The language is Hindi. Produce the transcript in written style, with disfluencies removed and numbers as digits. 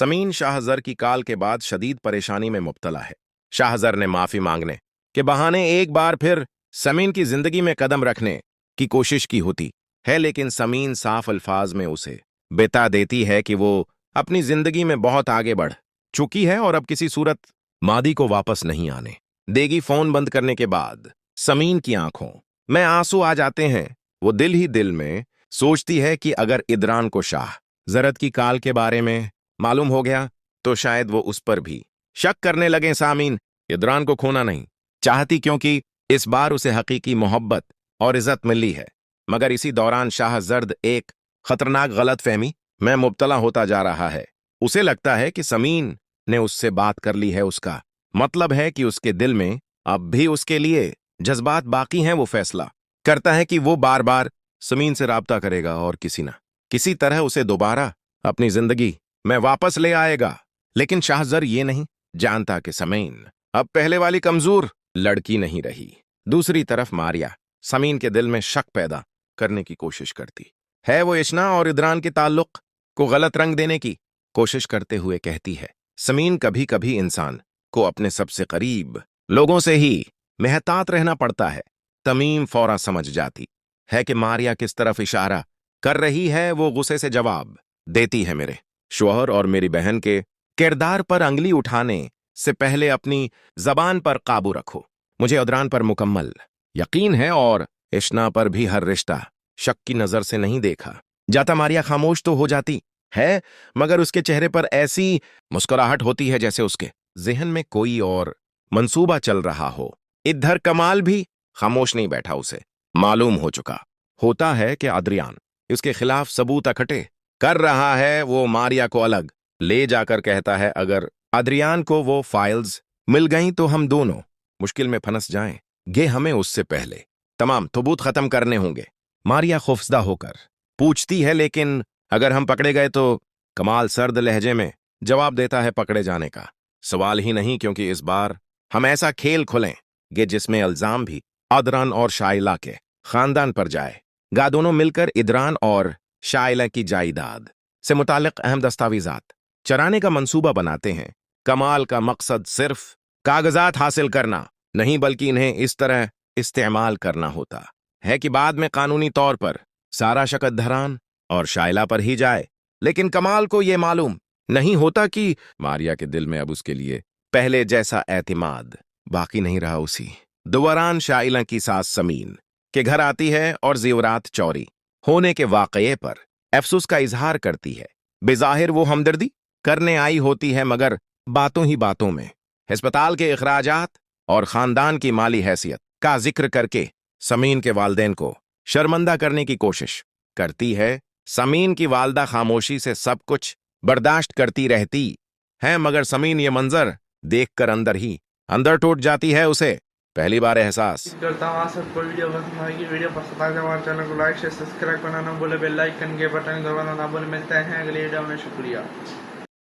समीन शाहजर की काल के बाद शदीद परेशानी में मुब्तला है। शाहजर ने माफी मांगने के बहाने एक बार फिर समीन की जिंदगी में कदम रखने की कोशिश की होती है, लेकिन समीन साफ अल्फाज में उसे बता देती है कि वो अपनी जिंदगी में बहुत आगे बढ़ चुकी है और अब किसी सूरत मादी को वापस नहीं आने देगी। फोन बंद करने के बाद समीन की आंखों में आंसू आ जाते हैं। वो दिल ही दिल में सोचती है कि अगर इदरान को शाह जरद की काल के बारे में मालूम हो गया तो शायद वो उस पर भी शक करने लगे। सामीन इदरान को खोना नहीं चाहती क्योंकि इस बार उसे हकीकी मोहब्बत और इज्जत मिली है, मगर इसी दौरान शाह जर्द एक खतरनाक गलतफहमी में मुब्तला होता जा रहा है। उसे लगता है कि समीन ने उससे बात कर ली है, उसका मतलब है कि उसके दिल में अब भी उसके लिए जज्बात बाकी हैं। वो फैसला करता है कि वो बार बार समीन से राब्ता करेगा और किसी ना किसी तरह उसे दोबारा अपनी जिंदगी में वापस ले आएगा। लेकिन शाहजर ये नहीं जानता कि समीन अब पहले वाली कमजोर लड़की नहीं रही। दूसरी तरफ मारिया समीन के दिल में शक पैदा करने की कोशिश करती है। वो इशना और इदरान के ताल्लुक को गलत रंग देने की कोशिश करते हुए कहती है, समीन कभी कभी इंसान को अपने सबसे करीब लोगों से ही मेहतात रहना पड़ता है। तमीम फौरा समझ जाती है कि मारिया किस तरफ इशारा कर रही है। वो गुस्से से जवाब देती है, मेरे शौहर और मेरी बहन के किरदार पर अंगली उठाने से पहले अपनी जबान पर काबू रखो। मुझे इदरान पर मुकम्मल यकीन है और इशना पर भी हर रिश्ता शक की नजर से नहीं देखा जाता। मारिया खामोश तो हो जाती है, मगर उसके चेहरे पर ऐसी मुस्कुराहट होती है जैसे उसके जहन में कोई और मंसूबा चल रहा हो। इधर कमाल भी खामोश नहीं बैठा। उसे मालूम हो चुका होता है कि अद्रियान इसके खिलाफ सबूत इकट्ठे कर रहा है। वो मारिया को अलग ले जाकर कहता है, अगर अद्रियान को वो फाइल्स मिल गईं तो हम दोनों मुश्किल में फंस जाएंगे। हमें उससे पहले तमाम सबूत खत्म करने होंगे। मारिया खौफजदा होकर पूछती है, लेकिन अगर हम पकड़े गए तो? कमाल सर्द लहजे में जवाब देता है, पकड़े जाने का सवाल ही नहीं, क्योंकि इस बार हम ऐसा खेल खुलेंगे जिसमें इल्जाम भी अदरान और शाइला के खानदान पर जाएगा। दोनों मिलकर इदरान और शाइला की जायदाद से मुतालिक अहम दस्तावेजात चराने का मंसूबा बनाते हैं। कमाल का मकसद सिर्फ कागजात हासिल करना नहीं, बल्कि इन्हें इस तरह इस्तेमाल करना होता है कि बाद में कानूनी तौर पर सारा शक अदरान और शाइला पर ही जाए। लेकिन कमाल को यह मालूम नहीं होता कि मारिया के दिल में अब उसके लिए पहले जैसा एतमाद बाकी नहीं रहा। उसी दौरान शाइला की सास समीन के घर आती है और जेवरात चोरी होने के वाकये पर अफसोस का इजहार करती है। बेजाहिर वो हमदर्दी करने आई होती है, मगर बातों ही बातों में अस्पताल के अखराजात और खानदान की माली हैसियत का जिक्र करके समीन के वालदेन को शर्मिंदा करने की कोशिश करती है। समीन की वालदा खामोशी से सब कुछ बर्दाश्त करती रहती है, मगर समीन ये मंजर देखकर अंदर टूट जाती है। उसे पहली बार एहसास करता हूँ सबको वीडियो पसंद आ जाए हमारे चैनल को लाइक शेयर सब्सक्राइब करना ना भूले, बेल आइकन के बटन दबाना ना भूले। मिलते हैं अगली वीडियो में। शुक्रिया।